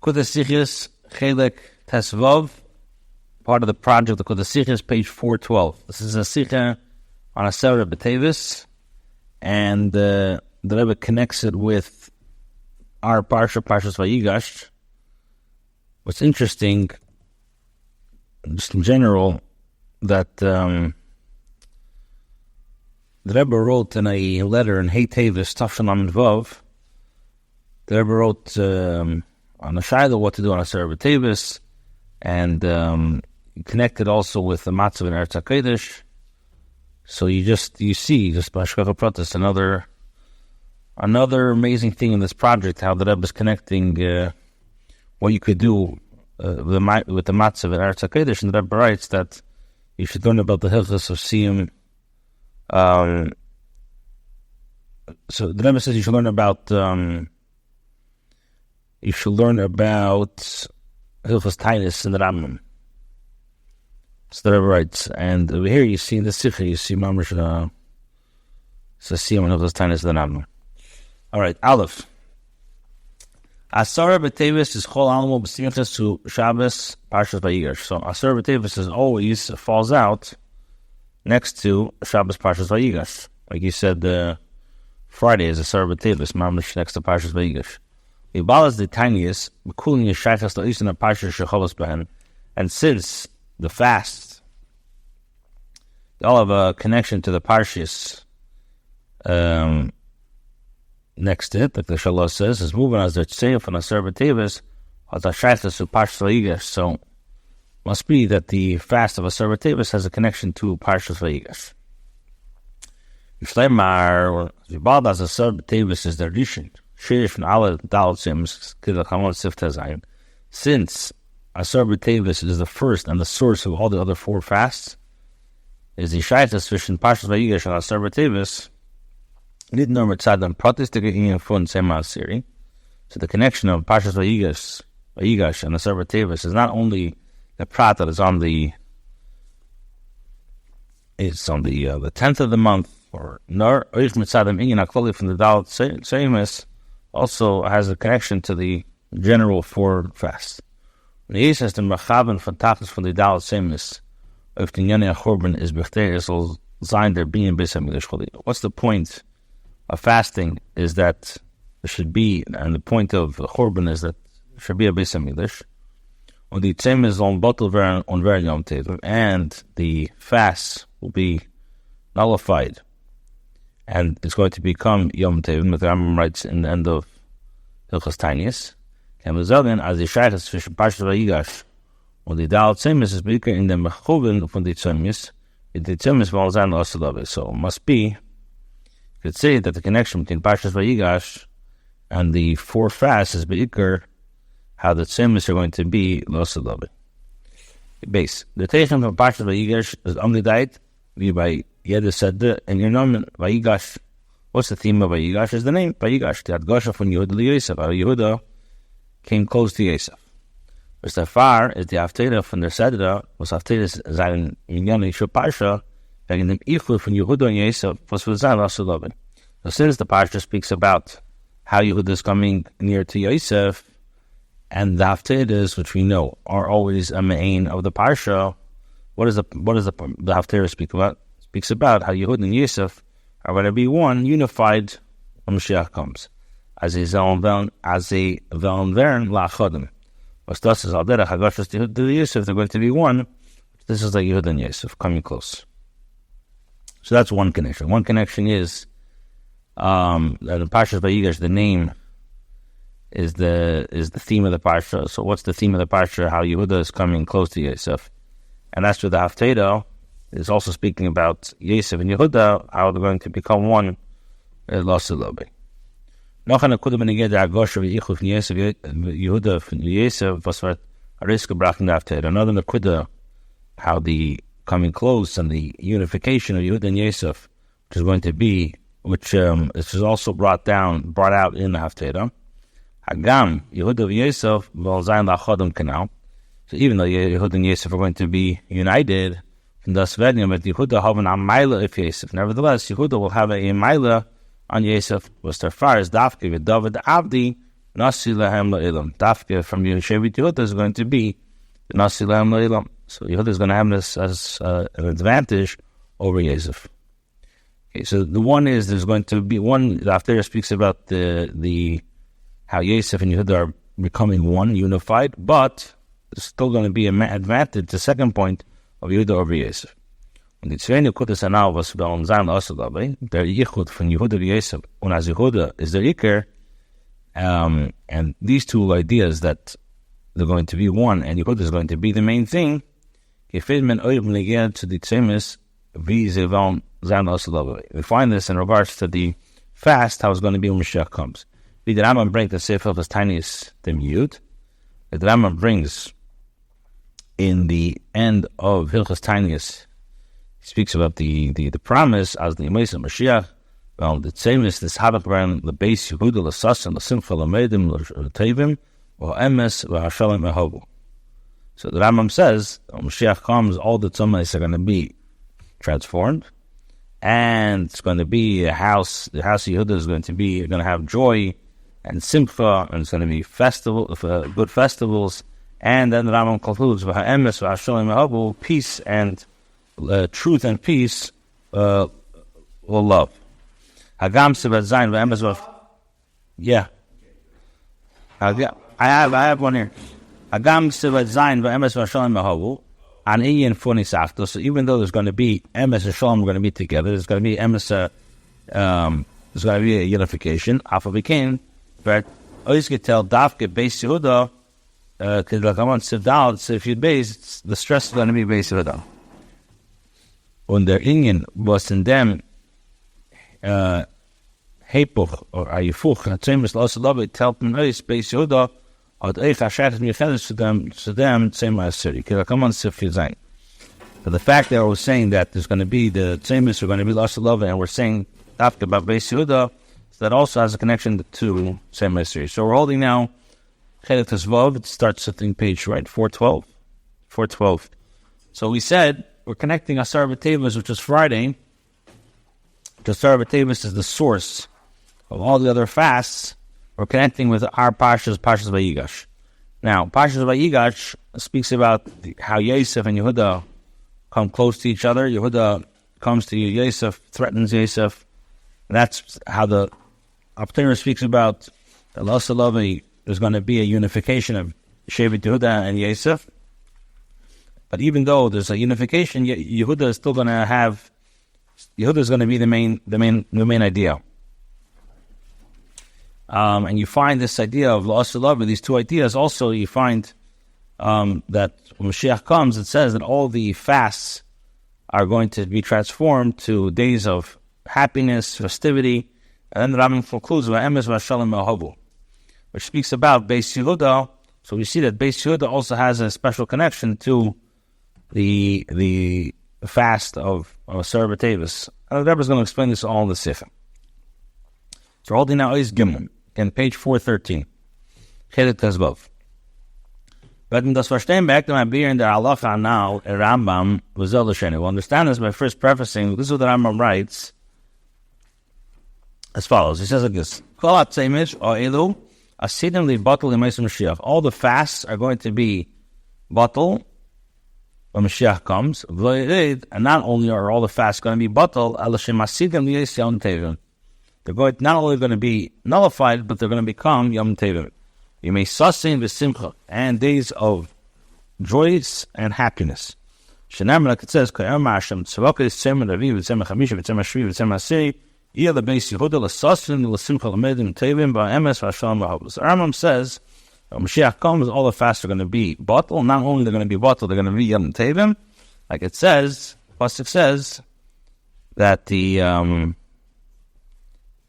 Likkutei Sichos, Chelek Tesvav, part of the project, Likkutei Sichos, page 412. This is a Sicha on 10h of Teves, and the Rebbe connects it with our Parshas Vayigash. What's interesting, just in general, that the Rebbe wrote in a letter in 10h of Teves, Tafshan Lamed Vav. The Rebbe wrote on a Shiloh what to do on 10h of Teves, and connected also with the Matzav in Eretz HaKodesh. So you see by Shkach Pratis another amazing thing in this project, how the Rebbe is connecting what you could do with the Matzav in Eretz HaKodesh. And the Rebbe writes that you should learn about the Hilchos of Siyum. So the Rebbe says you should learn about Hilchos Tainis in the Rambam. So the Rebbe writes, and over here you see in the Sikha, you see Mamash Siyum and Hilchos Tainis in the Rambam. All right, Aleph. 10h of Teves is Chol Alamo B'Simchas to Shabbos Parshas Vayigash. So 10h of Teves is always falls out next to Shabbos Parshas Vayigash. Like you said, Friday is 10h of Teves, Mamash next to Parshas Vayigash. Ibalas the tiniest, B'Kulin Yeshaychas L'Isin a Parshas Shecholos Behen. And since the fast, they all have a connection to the Parshas next to it, like the Shalosh says, is moving as their tzeiv on 10h of Teves, as a Shaychas to Parshas Vayigash. So must be that the fast of 10h of Teves has a connection to Parshas Vayigash. Yishleimar, or Ibalas 10h of Teves is their Rishon. Since 10h of Teves is the first and the source of all the other four fasts, is the Shaytas Vishin Parshas Vayigash on 10h of Teves. Nicht nur mit Zadam Pratistige Ingen von Sema Siri. So the connection of Parshas Vayigash and 10h of Teves is not only the prat that is on the 10th of the month, or nor Oich mit Zadam Ingen Akloli from the Dalet Seimis, also has a connection to the general four fasts. When he says the Machaben von Tachlis from the Dalet Seimis, if the Yane Achorben is Bechter, it will sein der being Besam Choli. What's the point of fasting? Is that there should be, and the point of Chorben is that there should be a Besam English. On the Seimis on bottle on very Yom Tov, and the fast will be nullified. And it's going to become Yom Tov, but the Rambam writes in the end of Hilchos Tainis. And as the Shaychas Vishin Parshas Vayigash, when the Dalet Seimis is bigger in the Mechuven from the Tzeimis, the Tzeimis will sein L'Osalave. So it must be, you could say that the connection between Parshas Vayigash and the four fasts is bigger, how the Tzeimis are going to be L'Osalave. Base. The Teichem from Parshas Vayigash is omnidait, wie by Yeda said, and your name Vayigash. What's the theme of Vayigash? Is the name Vayigash. The Adgosha from Yehuda Yosef. Yehuda came close to Yosef. Mr. Far is the Haftarah from the Sedra, was Haftarah sein Inyan Yishu Parsha, wegen dem Ichur from Yehuda and Yosef, was for sein Rasulobin. So since the Parsha speaks about how Yehuda is coming near to Yosef, and the Haftarahs, which we know are always a main of the Parsha, what does the Haftarah speak about? Speaks about how Yehuda and Yosef are going to be one, unified when Mashiach comes. As a Veln La'achodim. Was das is Alderach Hagashas to Yosef, they're going to be one. This is like Yehuda and Yosef coming close. So that's one connection. One connection is that in Parshas Vayigash, the name is the theme of the Parsha. So what's the theme of the Parsha? How Yehuda is coming close to Yosef. And that's where the Haftarah is also speaking about Yosef and Yehuda, how they're going to become one. Lost a little bit. Noch eine Kude beneged der Agosha wie Ichuf von Yosef, Yehuda von Yosef, was wird Aris gebracht in der Haftarah. Another Nakuda, how the coming close and the unification of Yehuda and Yosef, which is going to be, which is also brought out in the Haftarah. Hagam, Yehuda and Yosef, will sein La'achodem Kanal. So even though Yehuda and Yosef are going to be united, from das werden mit Yehuda haben a Meile of Yosef. Nevertheless, Yehuda will have a Meile on Yosef, was their far as Dafke with David Avdi, Nasi Lahem La'ilam. Dafke from Shevet Yehuda is going to be the Nasi Lahem La'ilam. So Yehuda is going to have this as an advantage over Yosef. Okay, so the one is there's going to be one. The Haftarah speaks about the how Yosef and Yehuda are becoming one, unified, but there's still going to be an advantage. The second point of Yehuda over Yosef. Und die zwei Nekutas anal, was wir uns sagen lassen, dabei, der Yichud von Yehuda und Yosef, und as Yehuda is der Iker, and these two ideas that they're going to be one, and Yehuda is going to be the main thing, gefällt man euch leger to the Tzemis, wie sie wollen sein lassen, dabei. We find this in regards to the fast, how it's going to be when Mashiach comes. Wie der Rambam brings the Sefer of his tiniest dem Yud, the Rambam brings in the end of Hilchas Tinius, he speaks about the promise as the Yemais of Mashiach. Well, the same is this Hadach the base Yehuda l'Sasan l'Simcha l'Medim l'Tevim v'Emes v'Hashalim v'Hobu. So the Rambam says when Mashiach comes, all the Tzomais are going to be transformed, and it's going to be a house. The house of Yehuda is going to have joy and Simcha, and it's going to be good festivals. And then the Rambam concludes v'Emes v'Hashalim v'Hobu, peace and truth and peace will love. Hagam Sivat Zayin v'Emes. Yeah, I have one here. Hagam Sivat Zayin v'Emes v'Shalom v'Havu an Iyin Funi Sachto. So even though there's going to be Emes and Shalom, going to be together. There's going to be Emes. There's going to be a unification. After we came, but always get tell Dafke Beis Yehuda. Because like I want Sivdal, so if you base, the stress is going to be Beis Yehuda. Und der Ingen was in dem Hepuch or Ayifuch, and same as Los Love, it helped me Beis Yehuda, or Eich Hashat Michelis to them, same as Siri. Come on, Sif Yazain. But the fact that I was saying that there's going to be the same as we're going to be Los Love, and we're saying after about Beis Yehuda, so that also has a connection to same as Siri. So we're holding now Chelik Tezvav, it starts at the page, right? 412. 412. So we said, we're connecting Asar B'Teves, which is Friday. Asar B'Teves is the source of all the other fasts. We're connecting with our Pashas Vayigash. Now, Pashas Vayigash speaks about how Yosef and Yehuda come close to each other. Yehuda comes to Yosef, threatens Yosef. And that's how the Haftarah speaks about the Lasalavi. There's going to be a unification of Shevet Yehuda and Yosef. But even though there's a unification, Yehuda is still going to have. Yehuda is going to be the main idea. And you find this idea of La'asalav, these two ideas. Also, you find that when Mashiach comes, it says that all the fasts are going to be transformed to days of happiness, festivity, and then the Rambam concludes with Emes v'Shalom v'Havu, which speaks about Beis Yehuda. So we see that Beis Yehuda also has a special connection to the fast of Asar B'Teves. And the Rebbe is going to explain this all in the Sefer. So holding now is Gimel, in page 413. Chelik Tezvav. But das Verstehen back to my beer in the Halacha now, Rambam v'Zel L'Sheni. We'll understand this by first prefacing. This is what the Rambam writes as follows. He says like this: Kol HaTzeimish or Elu Asidim li Batel Yemais Mashiach. All the fasts are going to be Batel when Mashiach comes. And not only are all the fasts going to be Batel, they're not only going to be nullified, but they're going to become Yom Tevim. You may sustain v'simcha, and days of joys and happiness. Shenam, like it says, Kayam Hashem Tzavaka Yitzem Ravi Yitzem Chamisha Yitzem Ashvi Yitzem Asiri Yeh LeBeis Yehuda LeSustin LeSimcha LeMedim Tevim BaEmes VaShalom VaHavos. The Rambam says when Mashiach comes, all the fasts are going to be batel. Not only they're going to be batel, they're going to be Yom Tevim. Like it says, Pasuk says that the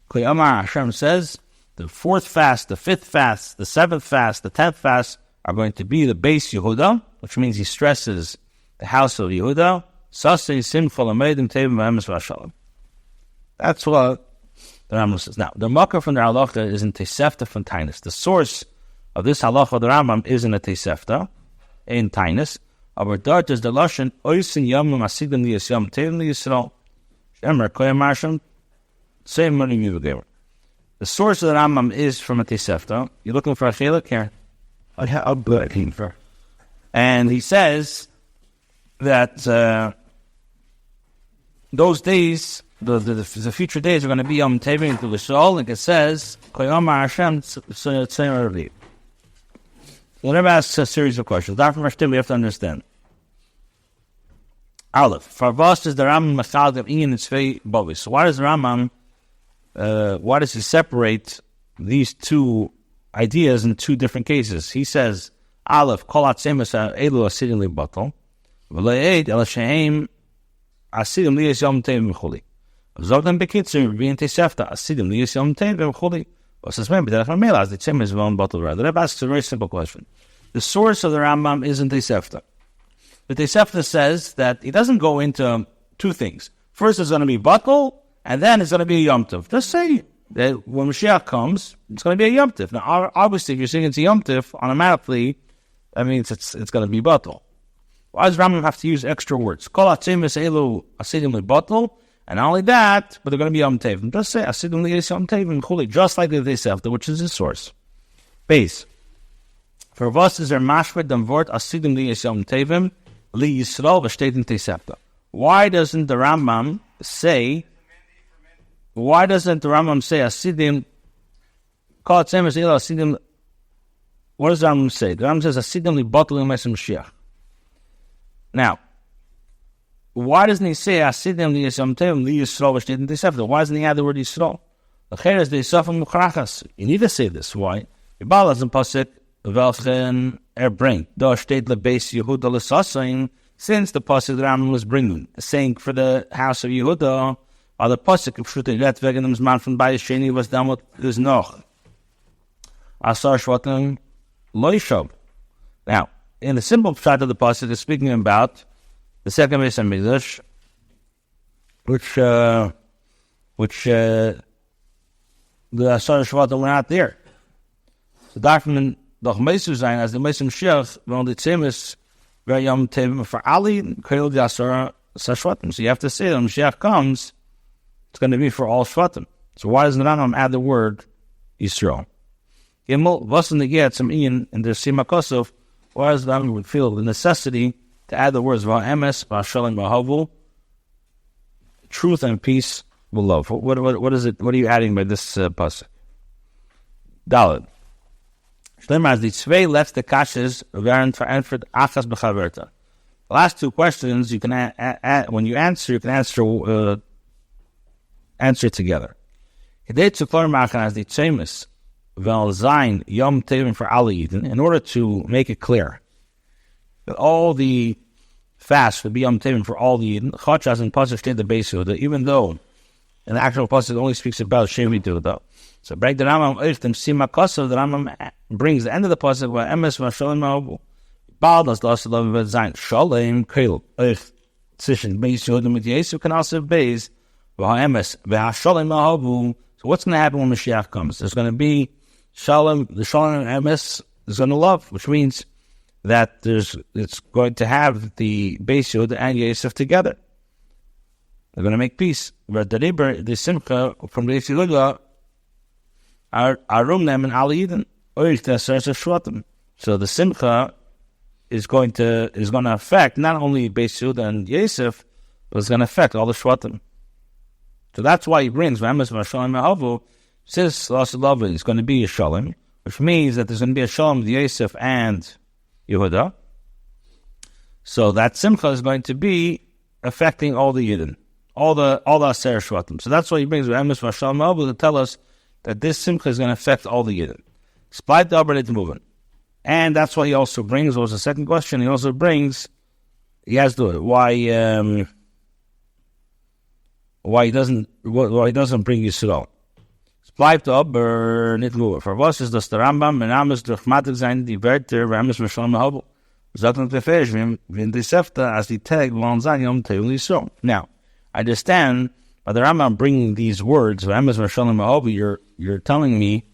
Kayam Hashem says the fourth fast, the fifth fast, the seventh fast, the 10th fast are going to be the Beis Yehuda, which means he stresses the house of Yehuda. Sasei Simcha LeMedim Tevim BaEmes VaShalom. That's what the Rambam says. Now, the Makkah from the Halacha is in Tosefta from Tainus. The source of this Halacha of the Rambam is in the Tosefta, in Tainus. Our dart is the Lashon, Oisin Yamim Asigdim Liyas Yom Tevim Liyisrael, Shemer Koyam Hashem, Same money you gave. The source of the Rambam is from a Tosefta. You're looking for a chelik here? I'm looking for. And he says that those days, the future days are going to be Yom Tevim to the soul, like it says, Koyomar Hashem Tzayim. Whenever asks a series of questions, Dr. Mashtim, we have to understand. Aleph, Farvas is the Rambam Machal of Ian and Tzvei Bovis. So why does the Rambam, why does he separate these two ideas in two different cases? He says, Aleph, Kol Atzemus Elu Asidim Li Batal, V'le'ed El Shehem Asidim Li Yis Yom Tevim V'chuli. Zogdem Bekitzer, V'yin Tosefta, Asidim Li Yis Yom Tevim V'chuli. As the Rebbe asks a very simple question. The source of the Rambam isn't Tosefta. The Tosefta says that he doesn't go into two things. First, it's going to be Batal, and then it's going to be a Yom Tov. Just say that when Mashiach comes, it's going to be a Yom Tov. Now, obviously, if you're saying it's a Yom Tov, automatically, that means it's going to be Batal. Why does Rambam have to use extra words? Kol atzemis elu asidim li Batal. And not only that, but they're going to be Yom Tevim. Just say, Asidim Liyis Yom Tevim Chuli, just like the Tosefta, which is the source. Base. For us is there mashmed dem vort Asidim Liyis Yom Tevim Li Yisrael v'shteit in Tosefta. Why doesn't the Rambam say Asidim Kol Atzemes Elo Asidim? What does the Rambam say? The Rambam says Asidim Li Batul Yom Mashiach. Now, why doesn't he say Asidim Li Yisrael Li Yisrael v'shteit in Tosefta? Why doesn't he add the word Yisrael? L'cheres de Yisafim Mukrachas. You need to say this. Why? Yibal as in pasuk Velchen bring da steht lebeis Yehuda l'sasayin. Since the pasuk the Rambam was bringing, saying for the house of Yehuda, or the pasuk of Shutei Ret wegen dem Zman von Bayis Sheni was damot is noch Asar Shvatim Loishob. Now, in the simple side of the pasuk is speaking about the second Beis Hamikdash, which the Asar Shvatim were not there. So darf doch Meisu sein, as the Meisu Mashiach, when the Tzemis were Yom Tevim for Ali, Kolel the Asar Shvatim. So you have to say that when Mashiach comes, it's going to be for all Shvatim. So why doesn't the Rambam add the word Yisrael? Gimel, was in the Get, some Ian, and there's Sima Kosov, why does the Rambam feel the necessity to add the words Va'emes, Va'shalim, Va'havu, truth and peace will love. What is it? What are you adding by this pasuk? Dalet. Shlemar, the zwei letzte kashes wären verantwortet achas bechaverta. The last two questions you can when you answer, answer it together. Kedei zu klar machen as the tzemis vel zayin yom tevim for alle Yidden, in order to make it clear that all the fast would be Yom Tevim for all the Yidden. Chachas and pasuk state the base Yehuda, even though in the actual pasuk only speaks about Shemi Yehuda. So break the Rambam Eichtem Sima Kosav. The Rambam brings the end of the pasuk where Emes Vashalem Ma'abu Baal das Las Love Zayin Shalem Kolel Eich Tzishin Beis Yehuda mit Yeshu can also base V'Emes V'Shalem Ma'abu. So what's going to happen when Mashiach comes? There's going to be Shalom. The Shalom and Emes is going to love, which means that it's going to have the Beis Yehuda and Yosef together. They're going to make peace. Where the Riber, the Simcha from Beis Yehuda, are Rumnem and Ali Yidden. So the Simcha is going to affect not only Beis Yehuda and Yosef, but it's going to affect all the Shvatim. So that's why he brings V'emes V'Shalom Ma'avu. Since Las Love is going to be a Shalom, which means that there's going to be a Shalom with Yosef and Yehuda. So that Simcha is going to be affecting all the Yidden, all the Aser Shvatim. So that's why he brings V'emes V'Shalom Ma'avu to tell us that this Simcha is going to affect all the Yidden. Spite the Abra movement. And that's why he also brings, what was the second question? He also brings, he has to, why he doesn't bring Yisrael. Bleibt aber nicht nur. Für was ist das der Rambam, wenn Ames durchmatig sein, die Wörter, wenn Ames verschollen haben. Sagt uns der Vers, wenn die Tosefta, as die Tag, wollen sein, Yom Tevim Yisrael. Now, I understand, by the Rambam bringing these words, when Ames verschollen haben, you're telling me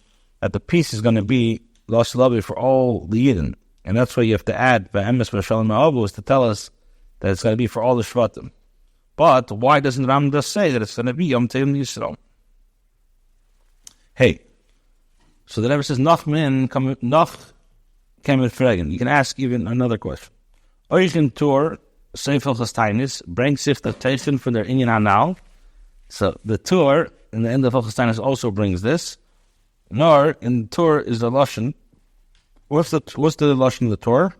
that the peace is going to be lost love for all the Yidden. And that's why you have to add, when Ames verschollen haben, is to tell us that it's going to be for all the Shvatim. But why doesn't the Rambam just say that it's going to be Yom Tevim Yisrael? hey. So the Rebbe says, noch kemet fragen. You can ask even another question. Eugen Tor, Seifel Chastainis, bring sich the Teichen for their Inyan Anal. So the Tor, in the end of Chastainis, also brings this. Nor, in the Tor is the Lashon. What's the Lashon of the Tor?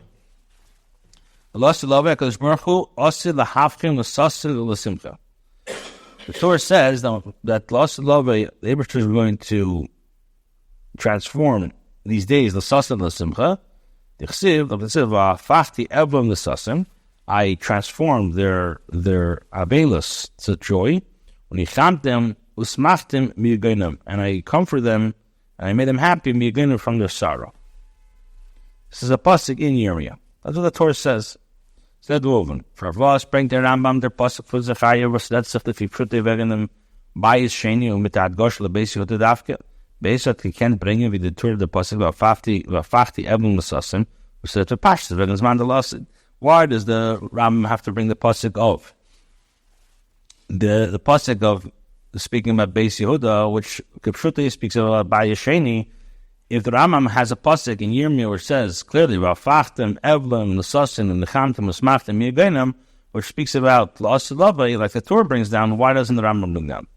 The Lashon of the HaKadosh Baruch Hu, Osi l'hafkim l'sasin l'simcha. The Torah says that Lashon Love, the Ebershter is going to transform these days l'sasin l'simcha. The Chsiv, Fachti Evlam l'sasim, I transformed their avelus to joy. When he chamed them, usmachtim miyagonim, and I comfort them, and I made them happy miyagonim from their sorrow. This is a pasuk in Yirmiyah. That's what the Torah says. Said woven. For Avos bring der Rambam der pasuk for Zechariah was that stuff that we put wegen dem Bayis Sheni und mit der Gosh lebesi heute dafke. Beisat gekent bringen wie the Torah the pasuk of Fachti Evlam l'sasim. We said to Pashtas wegen des Mandalasid. Why does the Rambam have to bring the pasuk of the pasuk of speaking about Beis Yehuda, which Kipshuti speaks about Bayis Sheni? If the Rambam has a pasuk in Yirmiyah which says clearly Vafachtem Evlam L'sasin and Nechamtem L'smachtem Miyagenim, which speaks about L'asilavai, like the Torah brings down, why doesn't the Rambam bring down?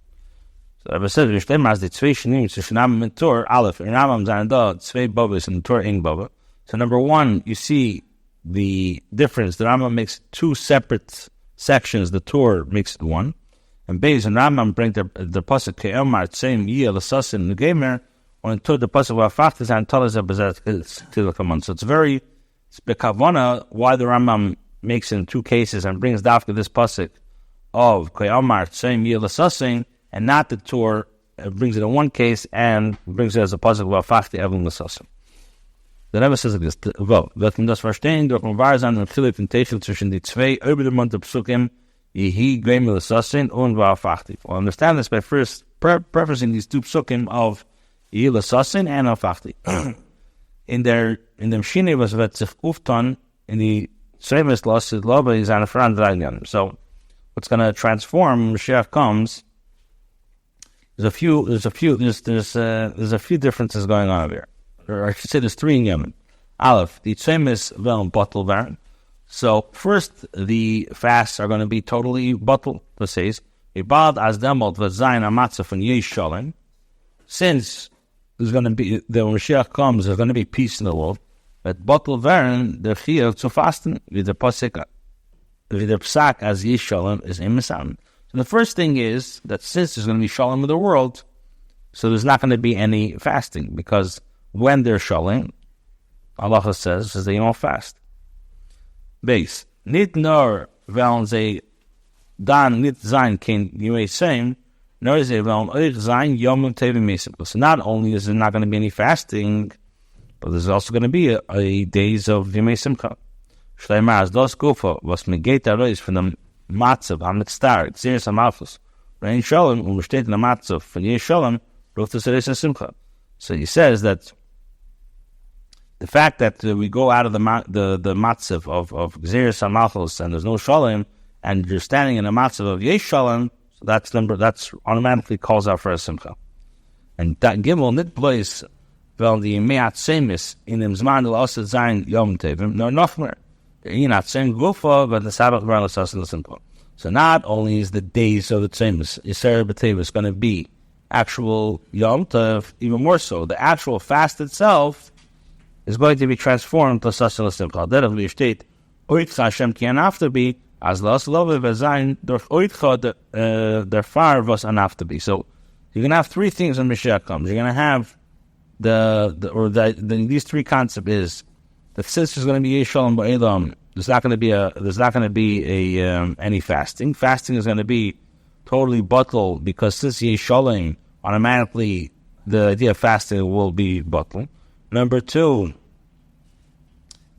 So Rebbe says V'shtem as the Tzvei Shenim zwischen Rambam and Torah Aleph in Rambam zayin da Tzvei Bavos and the Torah ing Bava. So number one, you see the difference. The Rambam makes two separate sections. The Torah makes it one. And Beis and Rambam bring the pasuk Ke'omar Tzem Yiyah L'sasin L'gemer. When it told the pasuk V'afachtes and Talas Abazat Tilakaman. So it's bekavana why the Rambam makes it in two cases and brings dafka this pasuk of Ke'omar Tzem Yiyah L'sasin, and not the Torah brings it in one case and brings it as a pasuk V'afachte Evlam L'sasin. The Rebbe says like this, wird man das verstehen, durch ein Wahrsein und Chilif und Techel zwischen die zwei überdemonte Psukim, Yehi Gweimel L'sasin und V'afachti. We'll understand this by first prefacing these two Psukim of Yehi L'sasin and V'afachti. In dem Shine, was wird sich auftan, in the Semes L'sasin Lobe, is an Afran. So, what's going to transform, Mashiach comes, there's a few differences going on over here. Or I should say there's three in Yemen. Aleph, the Tzemis Vel Bottle Varen. So first, the fasts are going to be totally bottle. It says, Ibad as demot v'zayin amatzah from Yesh Shalom. Since there's going to be, the Mashiach comes, there's going to be peace in the world. But bottle Varen, the Chiyah to fasten, with the Pasik, with the Psak as Yesh Shalom is imisan. So the first thing is that since there's going to be Shalom in the world, so there's not going to be any fasting, because when they're shalom, Allah says they don't fast. Base. Nit nor veln ze dan nit sein kin you may say, nor ze veln euch sein yom tevim mesim. So not only is there not going to be any fasting, but there's also going to be a days of Yom Simcha. Shleimar as dos gufa was me geht arois from the matzav am star zeres am afus. Rein shalom steht in the matzav von ye shalom ruft es zeres simcha. So he says that the fact that we go out of the matzav of Gzeres HaMalchus and there's no Shalom, and you're standing in a matzav of Yesh Shalom, so that's automatically calls out for a Simcha. And that Gimel nit place well the Me'at Semis in dem Zman del Osset Zayin Yom Tevim, nor Nochmer. You're not saying Gufa, but the Sabbath Bar L'Sasin L'Simcha. So not only is the days of the Tzemis, Yisrael B'Tevis, going to be actual Yom Tev, even more so, the actual fast itself is going to be transformed to L'Sasin L'Simcha. That of the state, Oitcha Hashem Ki Anaftabi, as L'As Love V'Zayin, durch Oitcha der Far was Anaftabi. So you're going to have three things when Mashiach comes. You're going to have these three concepts is that since there's going to be Yeshalom Ba'elam, there's not going to be any fasting. Fasting is going to be totally bottled, because since Yeshalom, automatically the idea of fasting will be bottled. Number two,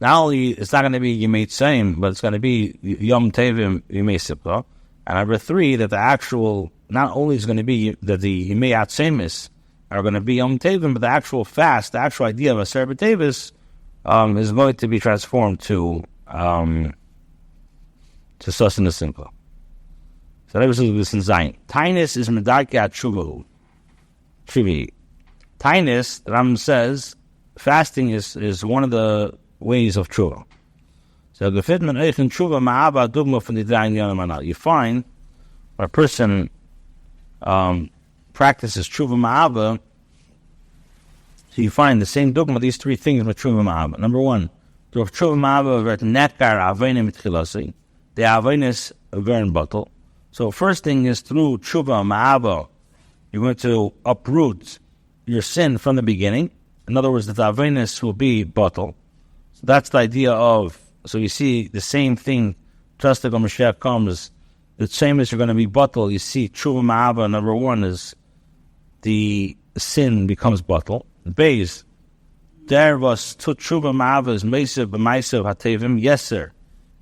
not only it's not going to be Yemei Tzayim, but it's going to be Yom Tevim Yemei Sipta. And number three, that the actual, not only is going to be that the Yemei Atzemis are going to be Yom Tevim, but the actual fast, the actual idea of a Aseret B'Tevis is going to be transformed to Sosin Simcha. So that was this in Zion. Tainus is Medarke Atshuvahu. Trivi. Tainis, the Rambam says, fasting is one of the ways of tshuva. So you find when a person practices tshuva ma'ava, so you find the same dogma, these three things with tshuva ma'ava. Number one, durch tshuva ma'ava wird nekar aveinim mitchilasi, the aveinis werden bottle. So first thing is through tshuva ma'ava, you're going to uproot your sin from the beginning. In other words, the aveinis will be bottle. So that's the idea of, so you see the same thing, just like when Mashiach comes, the same as you're going to be bottle. You see tshuva ma'ava, number one is the sin becomes bottle. Beis, there was to tshuva ma'ava is meisev b'meisev hatevim yeser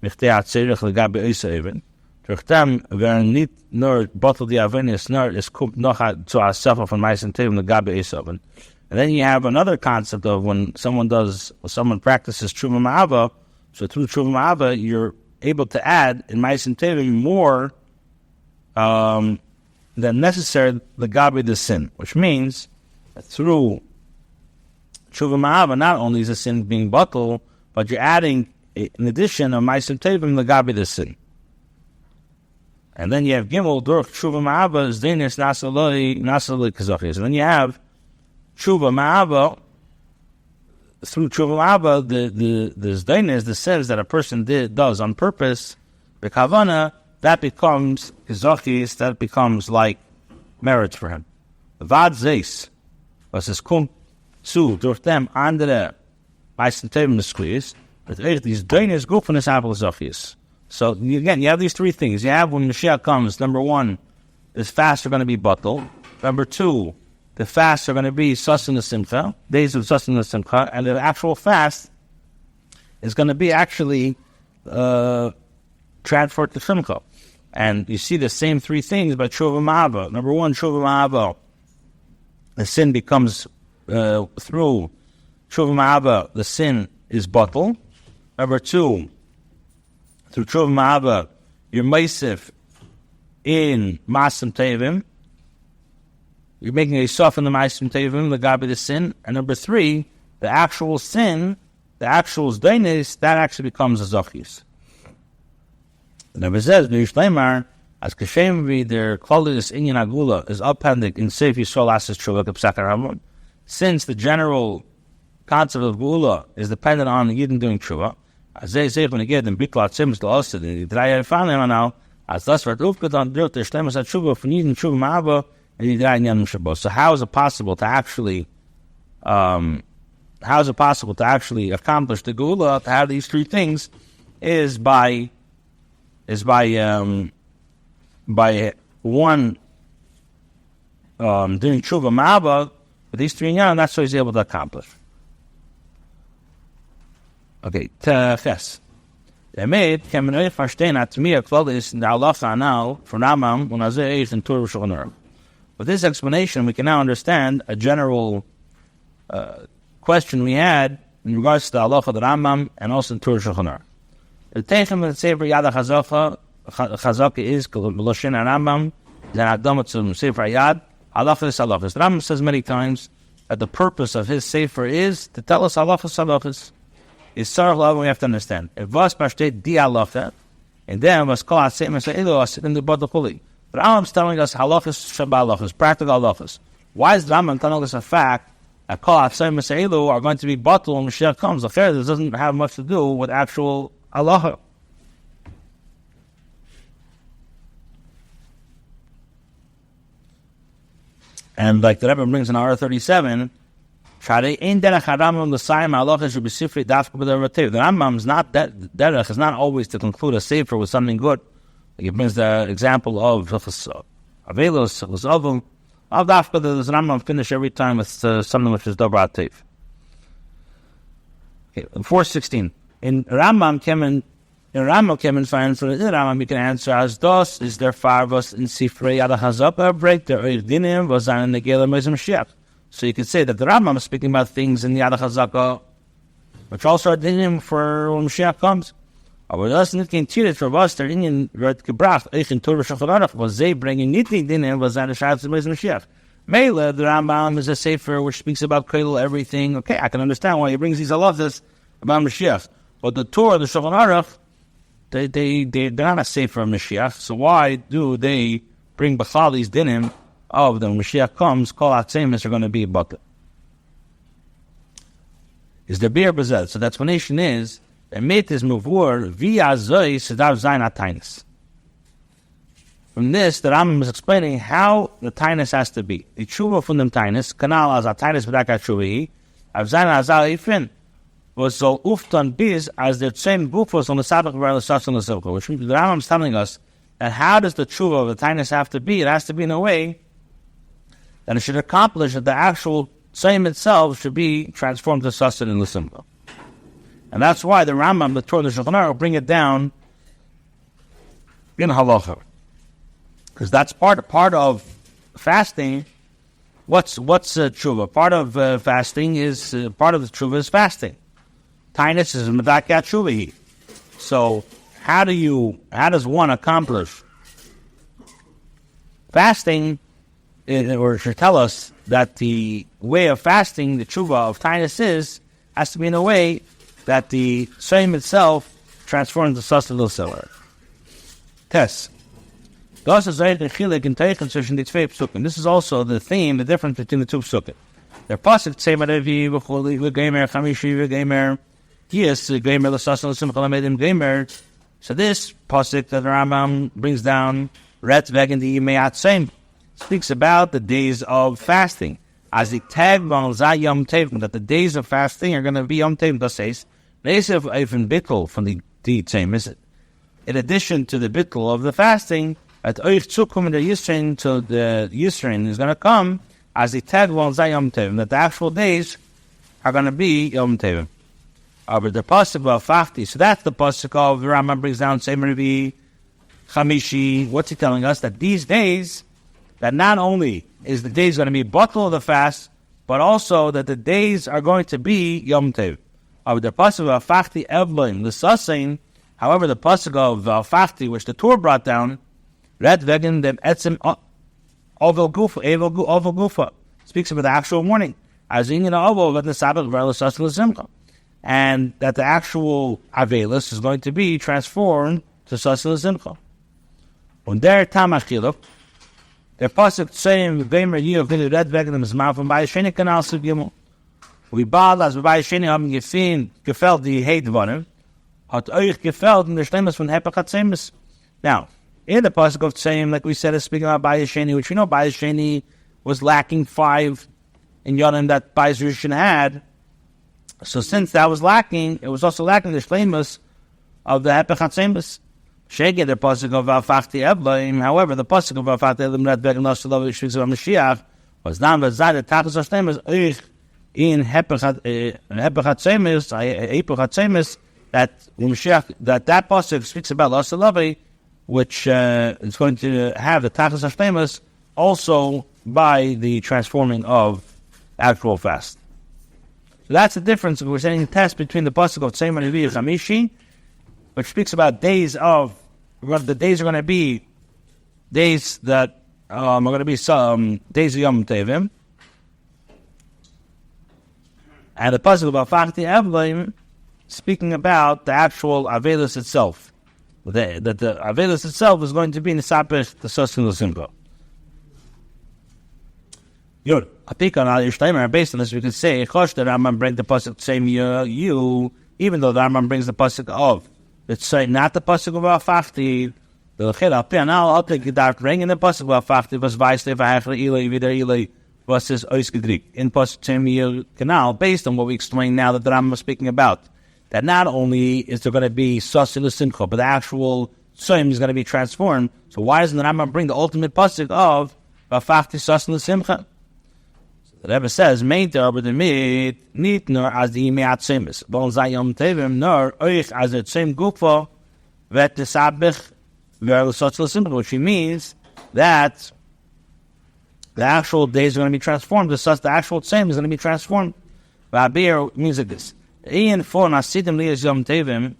michtei hatzerich legabe oisa even. Durch dem werden nicht nur bottle the avenis, nor es kommt noch zu asefa von meisen tevim legabe oisa even. And then you have another concept of when someone practices tshuva ma'ava. So through tshuva ma'ava, you're able to add in meisen tevim more than necessary legabe the sin, which means that through tshuva ma'ava, not only is the sin being bottled, but you're adding, in addition, a ma'asim tevim legabe the sin. And then you have gimel durch tshuva ma'ava is dinis nasaloi kazachis. And then you have tshuva ma'ava. Through tshuva ma'ava, the dinis, the sins that a person does on purpose, the kavana, that becomes kazachis, that becomes like merit for him. Vad zeis, was es kommt zu durch dem andere meisten Tevim squeeze, but these dinis go from this apple zachis. So again, you have these three things. You have when Mashiach comes, number one, the fasts are going to be bottled. Number two, the fasts are going to be sustenance simcha, days of sustenance simcha, and the actual fast is going to be actually transferred to simcha. And you see the same three things by tshuva ma'ava. Number one, tshuva ma'ava, the sin becomes through tshuva ma'ava, the sin is bottled. Number two, through tshuva ma'ava, you're meisif in ma'asim tevim. You're making a sof in the ma'asim tevim, the gabi the sin. And number three, the actual sin, the actual zdainis, that actually becomes a zachis. The Rebbe says, B'yishleimar, as kashem their qualities inyan agula is appended in Seif Yisrael Asas Tshuva K'Psakar Hamon. Since the general concept of gula is dependent on the Yidden doing tshuva, as they say when they get in Biklat Sims to us, the Draya Fanim now, as das wird aufgetan, durch der Shlemas HaTshuva von Yidden Tshuva Ma'ava and the Draya Nyanim Shabbos. So how is it possible to actually accomplish the gula, to have these three things, is by one doing tshuva ma'ava with these three and that's what he's able to accomplish. Okay, Tes. Damit kann man euch verstehen, at mir klar ist in der Halacha now from Rambam when Azeh is in Torah Shulchan Aruch. With this explanation, we can now understand a general question we had in regards to the Halacha of the Rambam and also in Torah Shulchan Aruch. The Teichem of the Sefer Yad HaChazaka is L'Loshen Rambam, then Adama to Sefer Yad, halachas halachas. The Rambam says many times that the purpose of his Sefer is to tell us halachas halachas. Is Sarach Lav, we have to understand. If was Pashtet di halacha, and then was Kol HaSeim Esa'elu in the Bad Chuli. The Rambam is telling us halachas shabbat halachas, practical halachas. Why is the Rambam telling us a fact that Kol HaSeim Esa'elu are going to be bottled when Mashiach comes? This doesn't have much to do with actual halacha. And like the Rebbe brings in R 37, the Rambam is not derech is not always to conclude a sefer with something good. Like he brings the example of Avelos, Avum, of Dafka, the Rambam finish every time with something which is Dobra Atev. Okay, 416. In Rambam came find for the Rambam you can answer as dos is there farvos in Sifrei Yad HaChazaka break their dinim was on the Gela Mezim Shep. So you can say that the Rambam is speaking about things in the Yad HaChazaka which also are dinim for when Mashiach comes. Aber das nicht kein Tieret for was der Indian wird gebracht. Ich in Torah Shulchan Aruch was they bringing nicht die dinim was on the Shabbos Mezim Shep. Mela, the Rambam is a sefer which speaks about Kolel, everything. Okay, I can understand why he brings these halachas about Mashiach. But the Torah, the Shulchan Aruch, they're not a sefer of Mashiach. So why do they bring B'chal these dinim of them? Mashiach comes, Kol HaTzemis are going to be a bucket. Is the beer bezed? So the explanation is, Emet is muvur via zoi sedav zayin atainis. From this, the Rambam is explaining how the tainus has to be. The tshuva from the tainus, kanal as a tainus v'dak ha-tshuva av zayin azal ifin, was so uftan biz as the same gufos on the sabach v'ar l'sas on the silko. Which means the Rambam is telling us that how does the tshuva of the tainus have to be? It has to be in a way that it should accomplish that the actual same itself should be transformed to sasan and l'simcha. And that's why the Rambam, the Torah, the Shulchan Aruch, bring it down in halacha. Because that's part of fasting. What's tshuva? Part of fasting is part of the tshuva is fasting. Tainus is medakat tshuva. So how does one accomplish fasting? Or should tell us that the way of fasting, the tshuva of tainus has to be in a way that the same itself transforms the sustenance seller. Test. This is also the theme, the difference between the two psukim. They're pasuk tzema revi v'choli v'gemer chamishi v'gemer yes gemer l'sasan l'simcha l'medim gemer. So this pasuk that the Rambam brings down ret vegen the yimei same speaks about the days of fasting. As the tag yom tevim, that the days of fasting are going to be yom tevim. That says nesev even bittul from the same is it. In addition to the bittul of the fasting, at oich tzukum in the Yisrain, to the Yisrain is going to come as the tag yom tevim, that the actual days are going to be yom tevim. But the pasuk of fachti, so that's the pasuk of the Rambam brings down same revi chamishi. What's he telling us? That these days, that not only is the days going to be bottle of the fast, but also that the days are going to be Yom Tev. The pasuk of Fachti Evloim, the Sasein, however, the pasuk of Fachti, which the Torah brought down, Red Vegen dem Etzim Ovel Gufa, speaks about the actual mourning. As in Ovel, that the Sabbath Verla Sasin L'Simcha. And that the actual Avelis is going to be transformed to Sasin L'Simcha. Und der Tamachiluk, der pasuk saying v'gemer yiv v'li red wegen dem zman von bei sheni kanal sub gimel. We bad as bei sheni haben gefällt die heit wonnen, hat euch gefällt in der Stemmes von Hepachatzemes. Now, in the pasuk of saying, like we said, is speaking about bei sheni, which we know bei sheni was lacking 5 in Yonim that bei Rishon had. So since that was lacking, it was also lacking the Stemmes of the Hepachatzemes. Shege the pasuk of Fachti Evloim. However, the pasuk of Fachti Evloim that began last love speaks about Mashiach was not the Zayde Tachas Hashem is in Hepachatzemes that Mashiach that pasuk speaks about last love, which is going to have the Tachas Hashem also by the transforming of actual fast. So that's the difference. We're saying the test between the pasuk of Tzema Revi Chamishi, which speaks about days of. The days are going to be days that are going to be some days of Yom Tevim, and the pasuk about Fachti Evloim speaking about the actual Avelis itself. That the Avelis itself is going to be in the Sapech, the Sosin L'Simcha. Yod, I think on Al Yishtaimer, based on this, we can say Chosh the Rambam brings the pasuk same you, even though the Rambam brings the pasuk of. It's saying not the pasuk of Fachti. The Lechera Pen. Now I'll take the dark ring in the pasuk of Fachti. Was weist if I have Ilay wieder Ilay was his Oiskedrik in pasuk Shem Canal, based on what we explained now that the Rambam was speaking about. That not only is there going to be Sasil Simcha, but the actual Soim is going to be transformed. So why doesn't the Rambam bring the ultimate pasuk of Fachti Sasil Simcha? The Rebbe says, "Meint aber damit nicht nur as die Yimei Tzemes, weil Zayom Tevim nur euch as the same Gufa vet the Sabich very social simple," which means that the actual days are going to be transformed. The actual same is going to be transformed. Va'abir means like this: Ian for Nasidim lias Yom Tevim,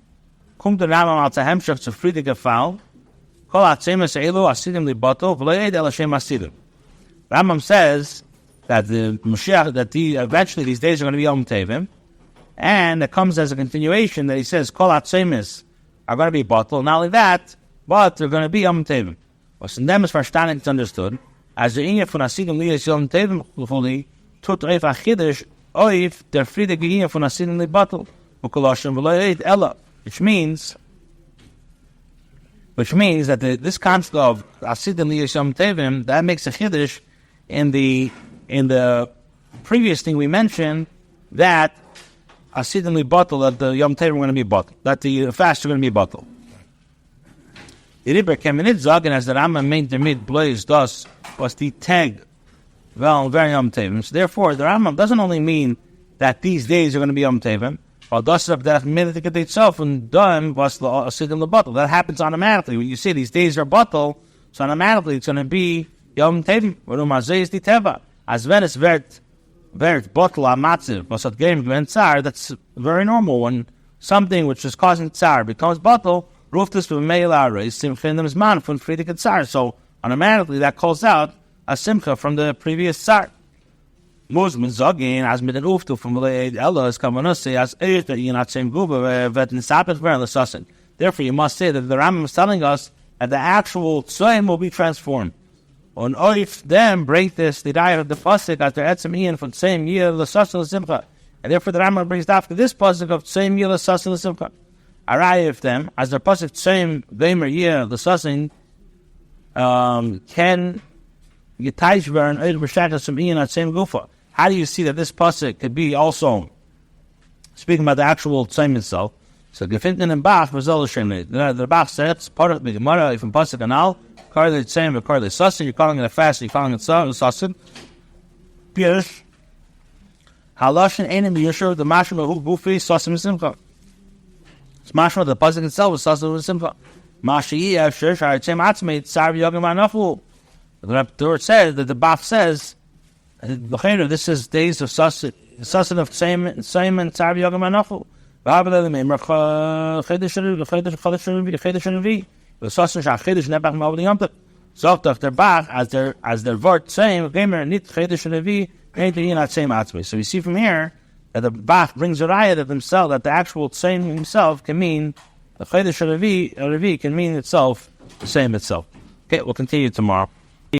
kommt der Rambam als Hemshach zu friedige Fall. Kol Tzemes elu Asidim libato v'lo yed el Hashem Asidim. Rambam says that the Mashiach, eventually these days are going to be Yom Tevim, and it comes as a continuation that he says Kol Hatzemis are going to be bottled. Not only that, but they're going to be Yom Tevim. Was in them is verstanden, it's understood as the Inyan von Hasidim Liyas Yom Tevim fully tut reif achidish oif der Friede Geinyan von Hasidim Li bottled ukoloshem v'loyed Ella, which means that this concept of Hasidim Liyas Yom Tevim, that makes a chiddush in the previous thing we mentioned, that Hasidim Li bottled, that the Yom Tevim are going to be bottled, that the fasts are going to be bottled. The Ribber came in it zagen as the Rambam meint damit blaze das was the tag well very Yom Tevim. So therefore, the Rambam doesn't only mean that these days are going to be Yom Tevim, but das of that minute itself and done was the Hasidim Li bottled. That happens automatically when you see these days are bottled. So automatically it's going to be Yom Tevim. Warum azay is the teva as when it's wird bottle a matziv was at game when tsar. That's very normal when something which is causing tsar becomes bottle. Ruftus from Meilara is Simcha in them man from Friedrich Tsar. So automatically that calls out a Simcha from the previous Tsar. Muslim Zogin as mit den Uftu from the Ella is coming to say as that you not same Guba vet in Sabbath ver the Sussin. Therefore you must say that the Rambam is telling us that the actual Tzoyim will be transformed. On oif them break this the diet of the Pasuk at their etzem Ian from the same year the Sussin Simcha. And therefore the Rambam brings after this Pasuk of same year the Sussin Simcha. Arai of them, as their pasuk same gamer year the sussing can getayshver and oid b'shakas from Ian at same gufa. How do you see that this pasuk could be also speaking about the actual same itself? So gefinten in Bach was all the Bach says part of the Gemara if in pasuk anal Kolel same but Kolel sussing. You're calling it a fast, you're calling it sussing. Pirush halashin enemy yeshur the mashma hu gufi sussing simcha. Mashma the pasuk itself was also with simcha. Mashiach Shir Sharitzem Atzmei Tsar Yogim Anafu. The Torah says that the Bach says this is days of Sasin of Tseim and Tsar Yogim Anafu. V'Abel Meimar Chedesh Nevi. The Sasin Shachidish Nebach Mavli Yomtov. Zogt their Bach as their word Tseim Gamer Nit Chedesh Nevi Ain't the Yinat Tseim Atzmei. So we see from here that the Bach brings a riot of himself, that the actual same himself can mean, the Chedesh Revi can mean itself, the same itself. Okay, we'll continue tomorrow.